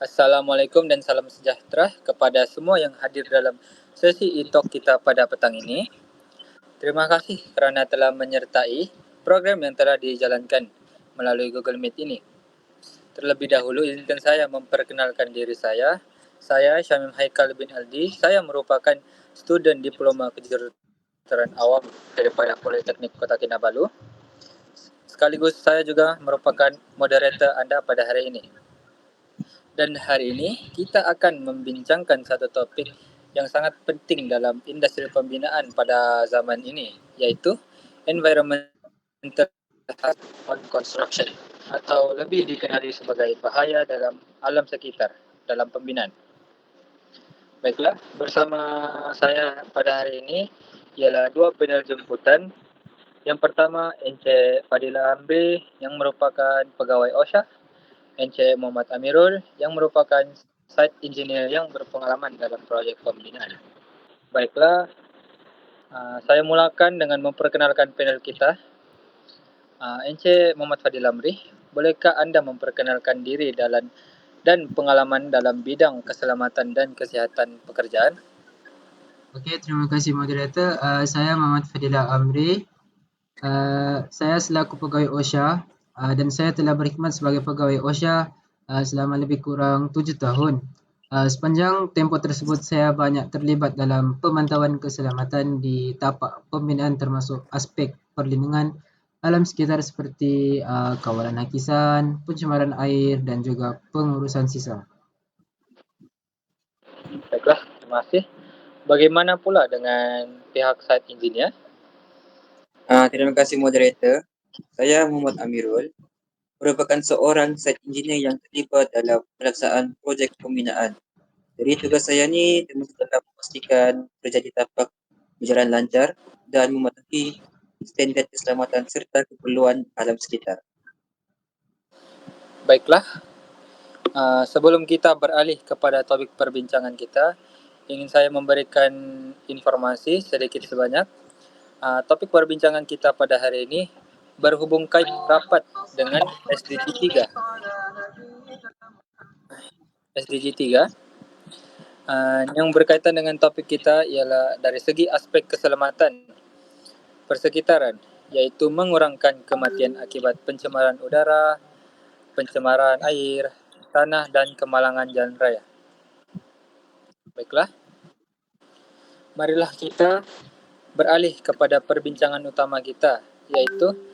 Assalamualaikum dan salam sejahtera kepada semua yang hadir dalam sesi e-talk kita pada petang ini. Terima kasih kerana telah menyertai program yang telah dijalankan melalui Google Meet ini. Terlebih dahulu, izinkan saya memperkenalkan diri saya. Saya Syamim Haikal bin Aldi. Saya merupakan student diploma kejuruteraan awam daripada Politeknik Kota Kinabalu. Sekaligus saya juga merupakan moderator anda pada hari ini. Dan hari ini kita akan membincangkan satu topik yang sangat penting dalam industri pembinaan pada zaman ini, iaitu environmental on construction, atau lebih dikenali sebagai bahaya dalam alam sekitar dalam pembinaan. Baiklah, bersama saya pada hari ini ialah dua panel jemputan. Yang pertama, Encik Fadila Amri yang merupakan pegawai OSHA, Encik Muhammad Amirul yang merupakan site engineer yang berpengalaman dalam projek pembinaan. Baiklah, saya mulakan dengan memperkenalkan panel kita. Encik Muhammad Fadil Amri, bolehkah anda memperkenalkan diri dan pengalaman dalam bidang keselamatan dan kesihatan pekerjaan? Okey, terima kasih moderator. Saya Muhammad Fadilah Amri. Saya selaku pegawai OSHA dan saya telah berkhidmat sebagai pegawai OSHA selama lebih kurang 7 tahun. Sepanjang tempoh tersebut saya banyak terlibat dalam pemantauan keselamatan di tapak pembinaan termasuk aspek perlindungan alam sekitar seperti kawalan hakisan, pencemaran air dan juga pengurusan sisa. Baiklah, terima kasih. Bagaimana pula dengan pihak site engineer? Terima kasih moderator. Saya Muhammad Amirul, merupakan seorang site engineer yang terlibat dalam pelaksanaan projek pembinaan. Jadi tugas saya ni termasuk dalam memastikan kerja di tapak berjalan lancar dan mematuhi standard keselamatan serta keperluan alam sekitar. Baiklah, sebelum kita beralih kepada topik perbincangan kita, ingin saya memberikan informasi sedikit sebanyak. Topik perbincangan kita pada hari ini berhubung kait rapat dengan SDG 3. SDG 3 yang berkaitan dengan topik kita ialah dari segi aspek keselamatan persekitaran, iaitu mengurangkan kematian akibat pencemaran udara, pencemaran air, tanah dan kemalangan jalan raya. Baiklah, marilah kita beralih kepada perbincangan utama kita, iaitu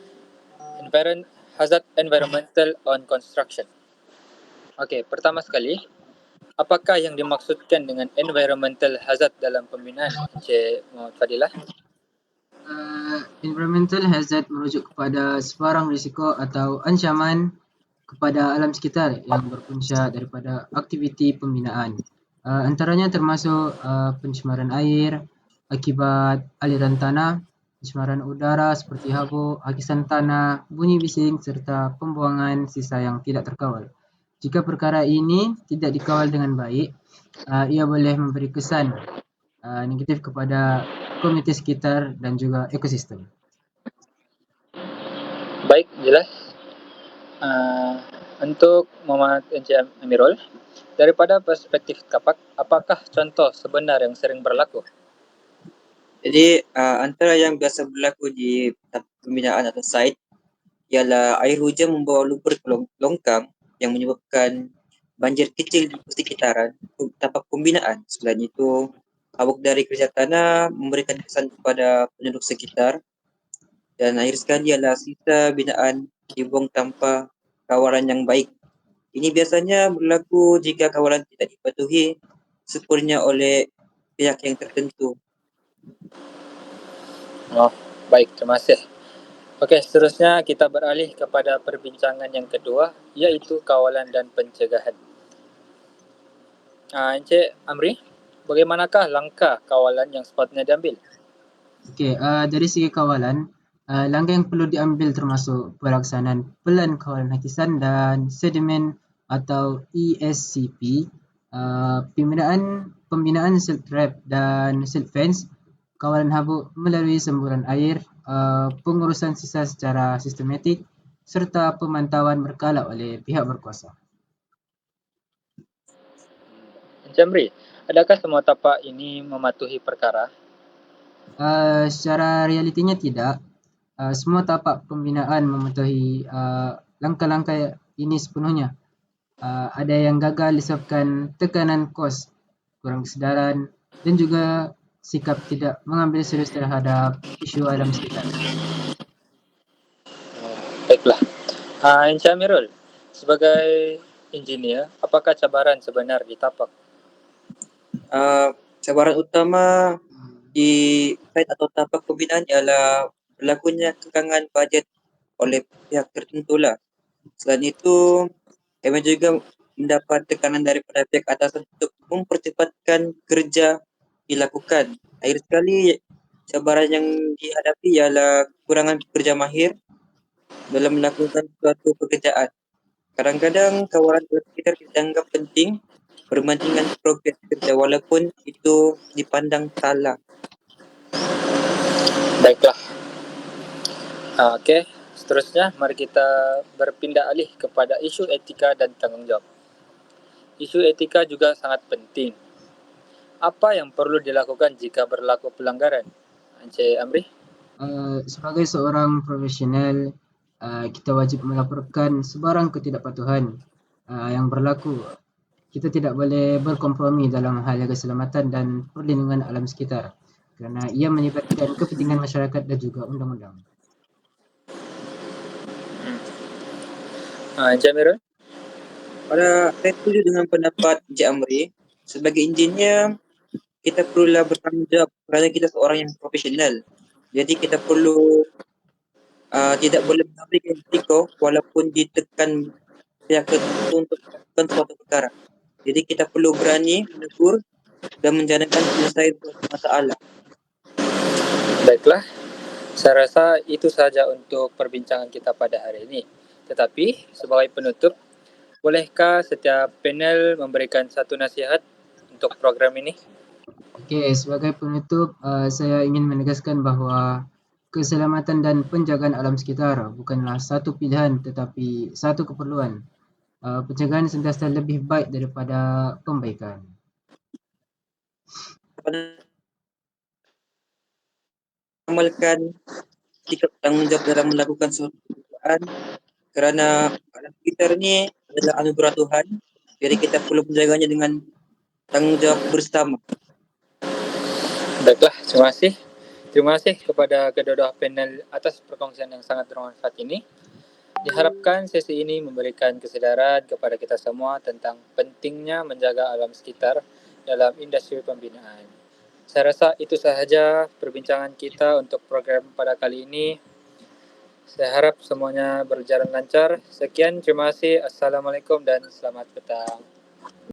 hazard environmental on construction. Okey, pertama sekali, apakah yang dimaksudkan dengan environmental hazard dalam pembinaan, Encik Muhammad Fadilah? Environmental hazard merujuk kepada sebarang risiko atau ancaman kepada alam sekitar yang berpunca daripada aktiviti pembinaan. Antaranya termasuk pencemaran air akibat aliran tanah, pencemaran udara seperti habuk, hakisan tanah, bunyi bising serta pembuangan sisa yang tidak terkawal. Jika perkara ini tidak dikawal dengan baik, ia boleh memberi kesan negatif kepada komuniti sekitar dan juga ekosistem. Baik, jelas. Untuk Muhammad Encik Amirul, daripada perspektif tapak, apakah contoh sebenar yang sering berlaku? Jadi antara yang biasa berlaku di tapak pembinaan atau site ialah air hujan membawa luber ke longkang yang menyebabkan banjir kecil di persekitaran tapak pembinaan. Selain itu, habuk dari kerja tanah memberikan kesan kepada penduduk sekitar. Dan akhir sekali ialah sisa binaan dibuang tanpa kawalan yang baik. Ini biasanya berlaku jika kawalan tidak dipatuhi sepenuhnya oleh pihak yang tertentu. Baik, terima kasih. Okey, seterusnya kita beralih kepada perbincangan yang kedua, iaitu kawalan dan pencegahan. Encik Amri, bagaimanakah langkah kawalan yang sepatutnya diambil? Okey, dari segi kawalan, langkah yang perlu diambil termasuk pelaksanaan pelan kawalan hakisan dan sedimen atau ESCP, pembinaan silt trap dan silt fence, kawalan habuk melalui semburan air, pengurusan sisa secara sistematik serta pemantauan berkala oleh pihak berkuasa. Jamri, adakah semua tapak ini mematuhi perkara? Secara realitinya tidak. Semua tapak pembinaan mematuhi langkah-langkah ini sepenuhnya. Ada yang gagal disebabkan tekanan kos, kurang kesedaran, dan juga sikap tidak mengambil serius terhadap isu alam sekitar. Baiklah. Encik Amirul, sebagai engineer, apakah cabaran sebenar di tapak? Cabaran utama di site atau tapak pembinaan ialah berlakunya kekangan bajet oleh pihak tertentu lah. Selain itu, kami juga mendapat tekanan daripada pihak atasan untuk mempercepatkan kerja dilakukan. Akhir sekali, cabaran yang dihadapi ialah kekurangan pekerja mahir dalam melakukan suatu pekerjaan. Kadang-kadang kawalan sekitar dianggap penting berbandingan progres kerja walaupun itu dipandang salah. Baiklah. Okey, seterusnya mari kita berpindah alih kepada isu etika dan tanggungjawab. Isu etika juga sangat penting. Apa yang perlu dilakukan jika berlaku pelanggaran? Encik Amri? Sebagai seorang profesional, kita wajib melaporkan sebarang ketidakpatuhan yang berlaku. Kita tidak boleh berkompromi dalam hal keselamatan dan perlindungan alam sekitar kerana ia melibatkan kepentingan masyarakat dan juga undang-undang. Encik Amirul? Saya setuju dengan pendapat Encik Amri. Sebagai engineer, kita perlulah bertanggungjawab kerana kita seorang yang profesional. Jadi kita perlu tidak boleh mengambil risiko walaupun ditekan pihak tertentu untuk melakukan suatu perkara. Jadi kita perlu berani menegur dan menjadikan penyelesaian suatu masalah. Baiklah, saya rasa itu sahaja untuk perbincangan kita pada hari ini. Tetapi, sebagai penutup, bolehkah setiap panel memberikan satu nasihat untuk program ini? Okey, sebagai penutup, saya ingin menegaskan bahawa keselamatan dan penjagaan alam sekitar bukanlah satu pilihan tetapi satu keperluan. Pencegahan sentiasa lebih baik daripada pembaikan. Amalkan sikap tanggungjawab dalam melakukan suatu pekerjaan kerana alam sekitar ni adalah anugerah Tuhan. Jadi kita perlu menjaganya dengan tanggungjawab bersama. Baiklah, terima kasih. Terima kasih kepada kedua-dua panel atas perkongsian yang sangat bermanfaat ini. Diharapkan sesi ini memberikan kesedaran kepada kita semua tentang pentingnya menjaga alam sekitar dalam industri pembinaan. Saya rasa itu sahaja perbincangan kita untuk program pada kali ini. Saya harap semuanya berjalan lancar. Sekian, terima kasih. Assalamualaikum dan selamat petang.